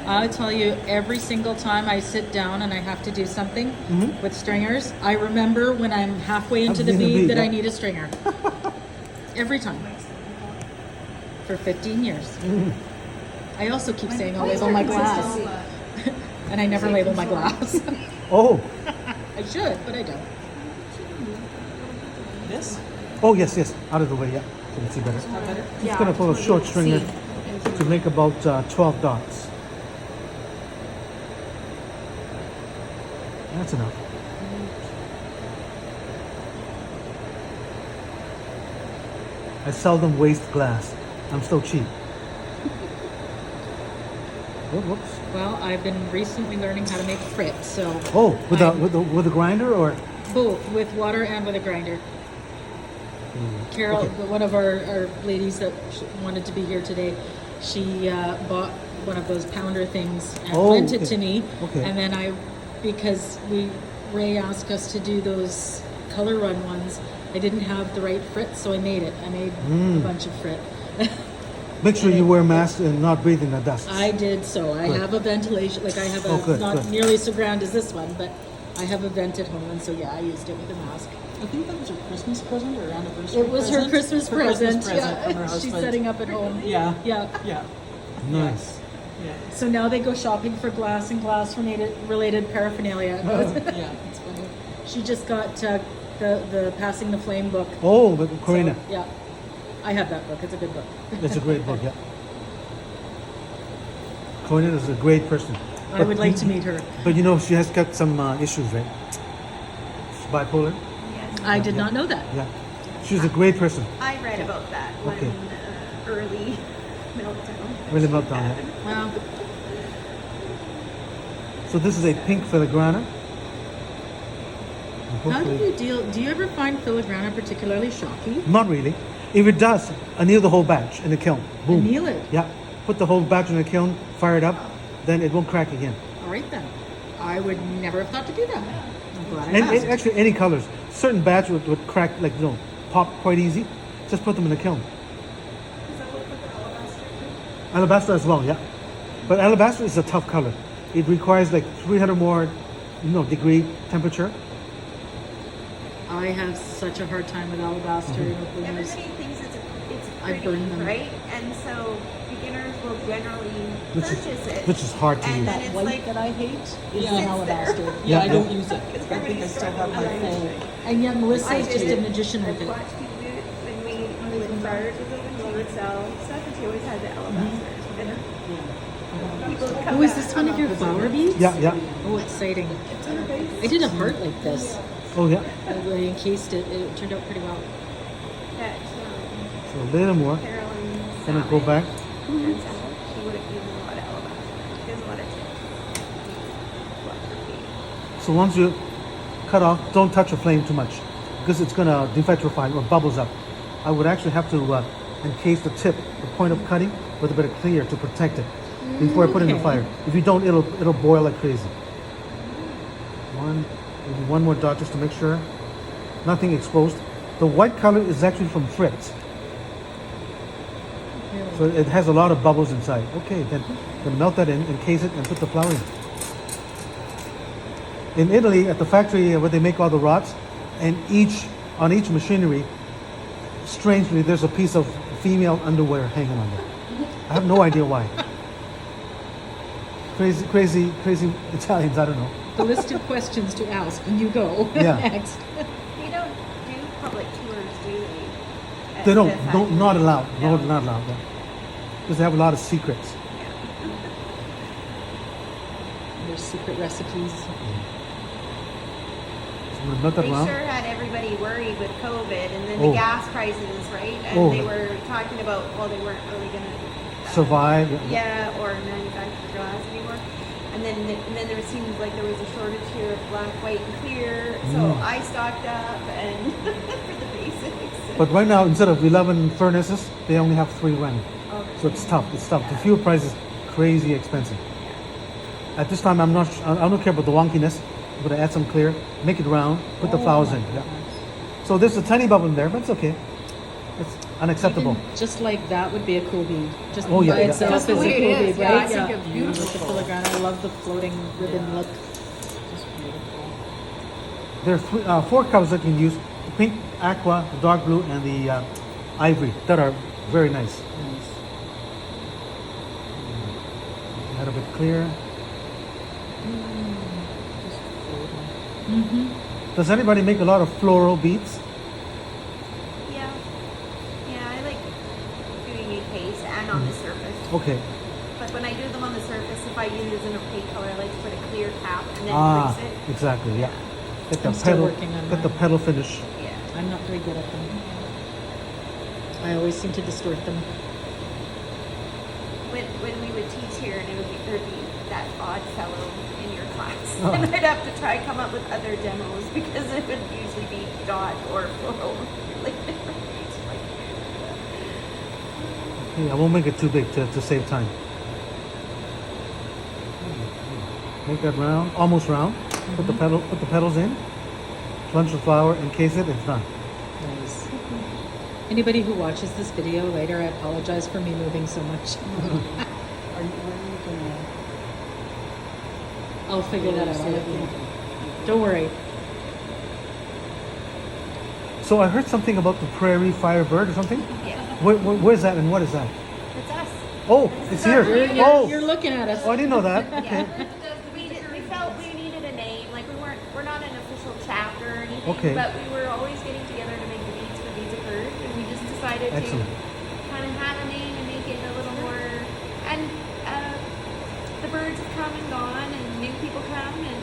I'll tell you, every single time I sit down and I have to do something with stringers, I remember when I'm halfway into the bead that I need a stringer. Every time. For 15 years. I also keep saying I'll label my glass. And I never label my glass. Oh. I should, but I don't. This? Oh, yes, yes. Out of the way, yeah. So you can see better. Better? Just going to pull a short stringer to make about 12 dots. That's enough. I seldom waste glass. I'm still cheap. Whoops. Well, I've been recently learning how to make frit, so... Oh, with a grinder or? Both, with water and with a grinder. Carol, one of our ladies that wanted to be here today, she bought one of those pounder things and lent it to me. Okay. And then because Ray asked us to do those color run ones, I didn't have the right frit, so I made it. I made a bunch of frit. Make sure you wear a mask and not breathe in the dust. I did so. I have a ventilation, like I have not nearly so grand as this one, but I have a vent at home, and so yeah, I used it with a mask. I think that was her Christmas present or anniversary It was her Christmas present. From her husband. She's setting up at home. Yeah. Yeah. Nice. Yeah. So now they go shopping for glass and glass-related paraphernalia. Yeah, it's funny. She just got the Passing the Flame book. Oh, but Corina. So, yeah. I have that book. It's a good book. It's a great book, yeah. Corina is a great person. I would like to meet her. But you know, she has got some issues, right? She's bipolar. Yes. I did not know that. Yeah. She's a great person. I read about that when early meltdown. Really meltdown, yeah. Well, So this is a pink filigrana. how do you deal? Do you ever find filigrana particularly shocky? Not really. If it does, anneal the whole batch in the kiln. Boom. Anneal it? Yeah. Put the whole batch in the kiln, fire it up, then it won't crack again. All right then. I would never have thought to do that. I'm glad I And asked. actually, any colors. Certain batch would crack, like, pop quite easy. Just put them in the kiln. Does that work with the alabaster too? Alabaster as well, yeah. But alabaster is a tough color. It requires like 300 more, degree temperature. I have such a hard time with alabaster. Everybody thinks it's I pretty, burn them. right? And so beginners will generally Which purchase it. is hard to And use. then That it's white like that I hate is Yeah. an Sits alabaster. Yeah, Yeah, I don't yeah. use it. I think I still have my full. And yet Melissa I is just did a magician I with it. watched people do it when we lived in bars with them, and she would sell stuff, and she always had the alabaster. And people would come Oh, is back. this one of your flower beads? Yeah, yeah. Oh, exciting. I did a heart like this. Oh, yeah. I encased it. It turned out pretty well. That, So a little more. Carolyn Gonna go back. and Salmon, she would have used a lot of alabaster. She has a lot of tips. So once you cut off, don't touch the flame too much because it's gonna devitrify or bubbles up. I would actually have to encase the tip, the point of cutting, with a bit of clear to protect it before I put it in the fire. If you don't, it'll boil like crazy. Maybe one more dot just to make sure nothing exposed. The white color is actually from frit, so it has a lot of bubbles inside. Okay, then melt that in, encase it, and put the flour in. In Italy, at the factory where they make all the rods, and on each machinery, strangely, there's a piece of female underwear hanging on there. I have no idea why. Crazy Italians, I don't know. The list of questions to ask when you go Yeah. next. They don't do public tours, do they? At They the don't factory? not allowed. No, No. not allowed. Because they have a lot of secrets. There's secret recipes. So I'm gonna melt that They around. sure had everybody worried with COVID and then Oh. the gas prices, right? And Oh. they were talking about, well, they weren't really going to Survive. yeah, or manufacture glass anymore. And then there seems like there was a shortage here of black, white, and clear. So I stocked up and for the basics. But right now, instead of 11 furnaces, they only have 3 running. Okay. So it's tough. It's tough. The fuel price is crazy expensive. At this time, I don't care about the wonkiness. I'm gonna add some clear, make it round, put the flowers in. Yeah. So there's a tiny bubble in there, but it's okay. unacceptable. Even just like that would be a cool bead. Just Oh, yeah, by yeah. itself Just the is a way it cool is, bead, yeah, right? I think it's With beautiful. the filigrana. I love the floating ribbon Yeah. look. Just beautiful. There are 4 colors that you can use: the pink, aqua, the dark blue, and the ivory. That are very nice. Nice. A little bit clear. Just floating. Mm-hmm. Does anybody make a lot of floral beads? Yeah. Yeah, I like doing a case and on the surface. Okay. But when I do them on the surface, if I use an opaque color, I like to put a clear cap and then grease it. Exactly. Yeah. Get the I'm still petal. working on Get the mine. petal finish. Yeah. I'm not very good at them. I always seem to distort them. When we would teach here, and there'd be that odd fellow in your class, Oh. and I'd have to try come up with other demos because it would usually be dot or floral. Like different. Like, Okay, I won't make it too big to save time. Make that round, almost round. Put the petals in. Plunge the flower, encase it. It's done. Nice. Anybody who watches this video later, I apologize for me moving so much. Are you gonna? I'll figure that out. I'll let you know. Don't worry. So I heard something about the prairie firebird or something. yeah, Where's that and what is that? it's us. Oh, it's here. You're looking at us. Oh, I didn't know that. Yeah. We felt we needed a name. Like we're not an official chapter or anything. Okay. But we were always getting together to make the beads for Beads of Courage, and we just decided Excellent. to kind of have a name and make it a little more. And the birds have come and gone, and new people come, and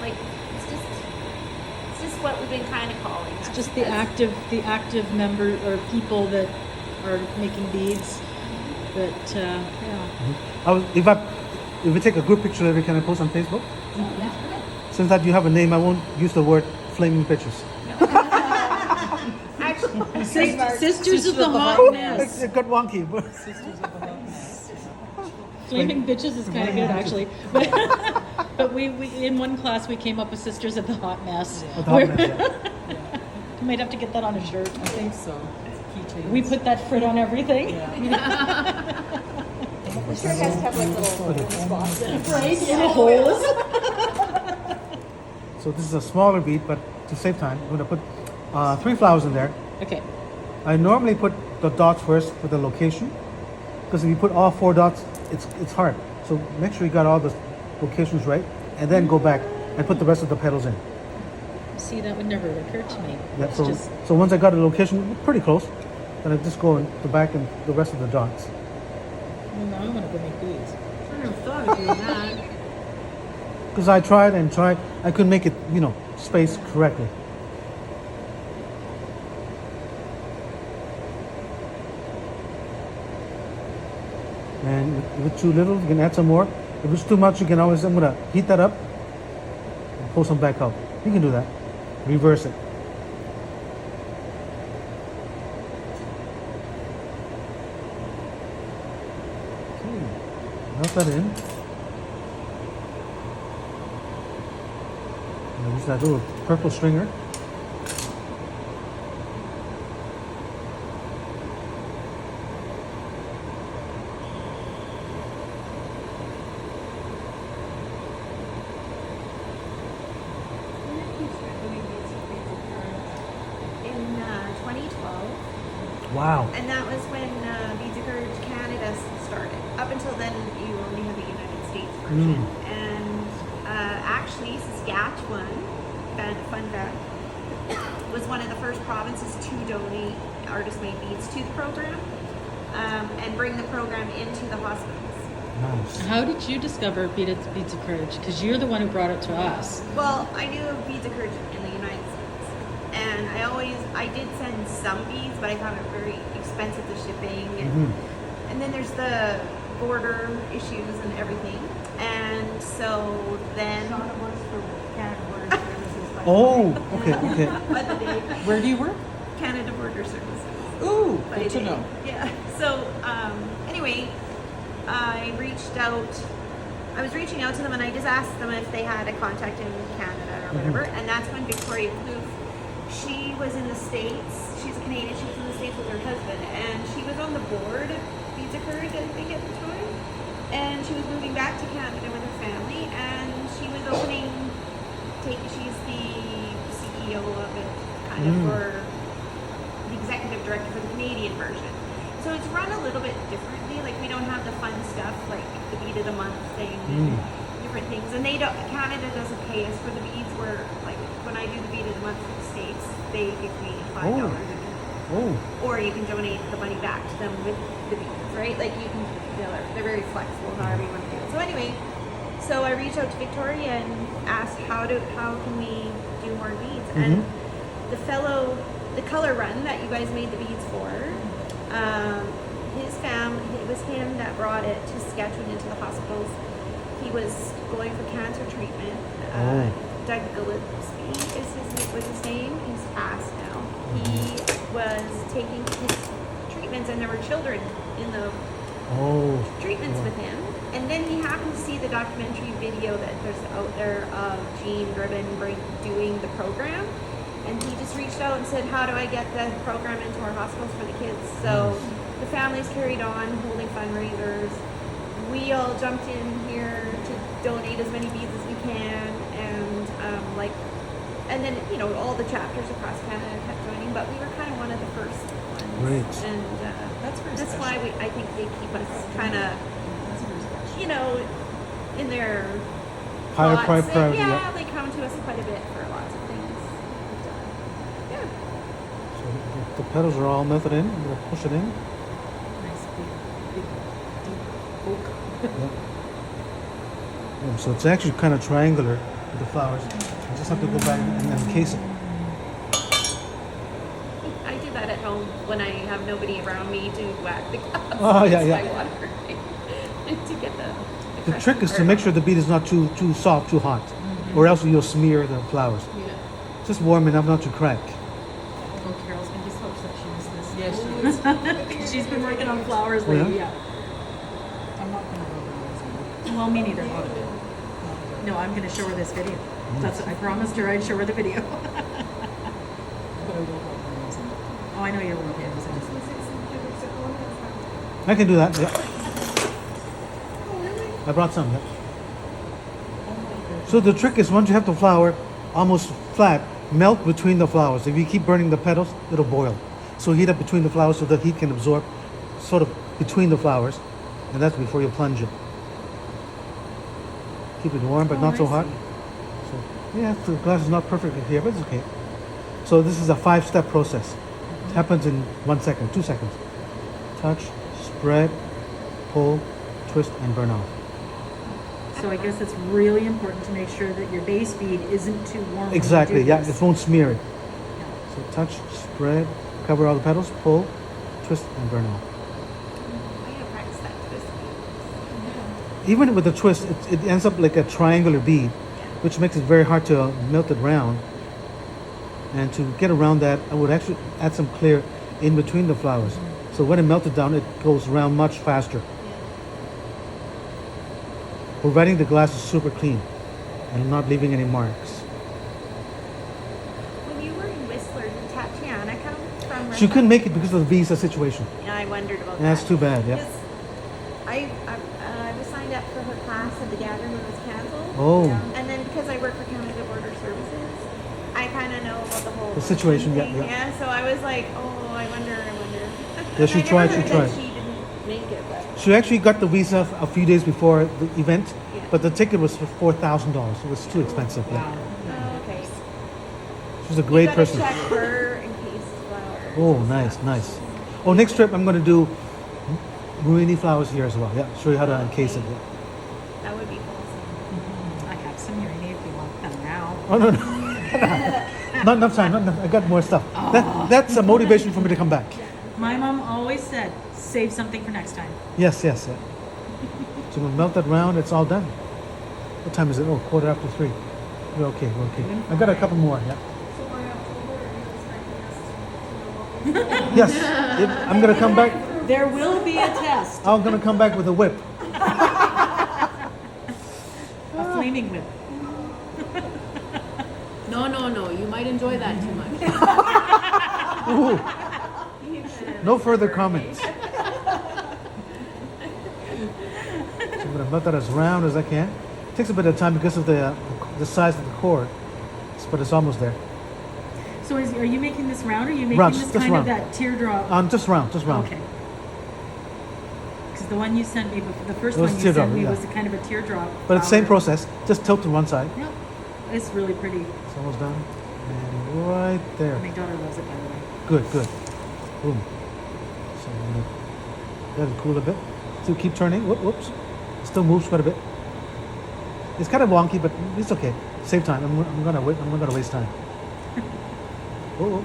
like it's just what we've been kind of calling. It's just the active member or people that are making beads. But yeah. If we take a group picture later, can I post on Facebook? Since that you have a name, I won't use the word flaming pitches. Actually, Sisters of the Hot Mess. It got wonky. But Flaming bitches is kind of good actually. But we in one class we came up with Sisters of the Hot Mess. the hot mess, yeah. We might have to get that on a shirt. I think so. Keychains. We put that frit on everything. Yeah. the shirt has to have like little spots in it. Right? Yeah. Holes. So this is a smaller bead, but to save time, I'm going to put 3 flowers in there. Okay. I normally put the dots first for the location, because if you put all 4 dots, it's hard. So make sure you got all the locations right, and then go back and put the rest of the petals in. See, that would never occur to me. Yeah, It's so, just so once I got the location pretty close, then I just go in the back and the rest of the dots. well, now I want to go make beads. I never thought of doing that. Because I tried and tried, I couldn't make it, spaced correctly. And if it's too little, you can add some more. If it's too much, I'm gonna heat that up and pull some back out. You can do that. Reverse it. Okay, melt that in. And use that little purple stringer. In 2012, Wow. and that was when Beads of Courage Canada started. Up until then, you only had the United States version. And actually, Saskatchewan, fun fact, was one of the first provinces to donate artist-made beads to the program and bring the program into the hospitals. Nice. How did you discover Beads of Courage? Because you're the one who brought it to us. Well, I knew of Beads of Courage in the United States, and I did send some beads, but I found it very expensive, the shipping, and then there's the border issues and everything, and so then. Shauna works for Canada Border Services. by the Oh, way. okay. By the day, Where do you work? Canada Border Services. Ooh, By good to day. know. Yeah. So anyway, I was reaching out to them, and I just asked them if they had a contact in Canada or whatever, and that's when Victoria Kloof, she was in the States. she's a Canadian. She was in the States with her husband, and she was on the board of Visa Courage, I think, at the time. And she was moving back to Canada with her family, and she was opening. She's the CEO of it, kind of, for the executive director for the Canadian version. So it's run a little bit differently. Like, we don't have the fun stuff like the bead of the month thing, different things. And they don't. Canada doesn't pay us for the beads. Where, like, when I do the bead of the month for the States, they give me $5 a bead. Or you can donate the money back to them with the beads, right? Like, you can. They're very flexible, however you want to do it. So anyway, so I reached out to Victoria and asked how can we do more beads? And the color run that you guys made the beads for, his family, it was him that brought it to Saskatchewan into the hospitals. He was going for cancer treatment. Doug Gillespie was his name. He's passed now. He was taking his treatments, and there were children in the treatments with him. And then he happened to see the documentary video that there's out there of Jean Gribben doing the program. And he just reached out and said, how do I get the program into our hospitals for the kids? So the families carried on holding fundraisers. We all jumped in here to donate as many beads as we can. And then, you know, all the chapters across Canada kept joining, but we were kind of one of the first ones. Great. And that's why I think they keep us kind of, you know, in their higher thoughts. priority. Yeah, they come to us quite a bit for lots of things. And, So the petals are all melted in. I'm going to push it in. Nice big deep oak. So it's actually kind of triangular with the flowers. I just have to go back and encase it. I do that at home when I have nobody around me to whack the glass. Oh, yeah, with yeah. my water. To get the The trick is to make sure the bead is not too soft, too hot, or else you'll smear the flowers. Yeah. Just warm enough not to crack. Oh, Carol's gonna be so upset she missed this. Yes, she is. She's been working on flowers Oh, yeah? lately, yeah. I'm not gonna go there. Well, me neither. No, I'm gonna show her this video. That's I promised her I'd show her the video. But I will go there. Oh, I know you're working. I can do that. Yeah. I brought some. Yeah. So the trick is once you have the flower almost flat, melt between the flowers. If you keep burning the petals, it'll boil. So heat up between the flowers so that heat can absorb sort of between the flowers, and that's before you plunge it. Keep it warm, but not so hot. So, yeah, the glass is not perfectly here, but it's okay. So this is a 5-step process. It happens in 1 second, 2 seconds. Touch, spread, pull, twist, and burn off. So I guess it's really important to make sure that your base bead isn't too warm. when you Exactly, do yeah, this. it won't smear it. Yeah. So touch, spread, cover all the petals, pull, twist, and burn off. I gotta practice that twist. Even with the twist, it ends up like a triangular bead, which makes it very hard to melt it round. And to get around that, I would actually add some clear in between the flowers. So when it melted down, it goes round much faster. Providing the glass is super clean and not leaving any marks. When you were in Whistler, did Tatiana come from? She couldn't make it because of the visa situation. Yeah, I wondered about that. That's too bad, yeah. Because I was signed up for her class at the gathering when it was canceled. Oh. And then because I work for Canada Border Services, I kind of know about the whole The situation, yeah, thing. yeah. So I was like, oh, I wonder. Yeah, she I never tried, heard she tried. that she didn't make it, but She actually got the visa a few days before the event, Yeah. but the ticket was for $4,000. It was too expensive. Yeah. Wow. okay. She was a great You gotta person. check her in case flowers. Oh, nice, nice. Oh, next trip I'm going to do Ruini flowers here as well. Yeah, show you how to encase it. Yeah. That would be awesome. I have some here if you want them now. Oh, no, no. Not enough time. Not enough. I got more stuff. That's a motivation for me to come back. My mom always said, save something for next time. Yes, yes, yeah. So we'll melt that round. It's all done. What time is it? Oh, 3:15. We're okay. We're okay. I got a couple more. Yeah. So by October, are you expecting us to Yes. I'm gonna come back. There will be a test. I'm gonna come back with a whip. A flaming whip. No, you might enjoy that too much. Ooh. No further comments. So I'm gonna butt that as round as I can. Takes a bit of time because of the size of the core, but it's almost there. So are you making this round, or are you making Round, this just kind round. of that teardrop? Just round, just round. Okay. Because the one you sent me, the first It was one you teardrop, sent me yeah. was a kind of a teardrop. But it's the same flower. process. Just tilt to one side. Yeah, it's really pretty. It's almost done. And right there. My daughter loves it, by the way. Good, good. Boom. So I'm gonna let it cool a bit. Still keep turning. Whoops. It still moves quite a bit. It's kind of wonky, but it's okay. Save time. I'm gonna wait. I'm not gonna waste time. Oh.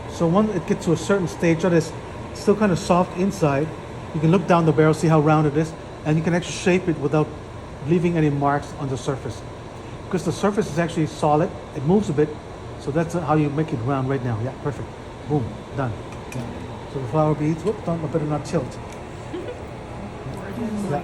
So when it gets to a certain stage that is still kind of soft inside, you can look down the barrel, see how round it is, and you can actually shape it without leaving any marks on the surface. Because the surface is actually solid, it moves a bit, so that's how you make it round right now. Yeah, perfect. Boom, done. Yeah. So the flower beads, whoop, I better not tilt. Yeah.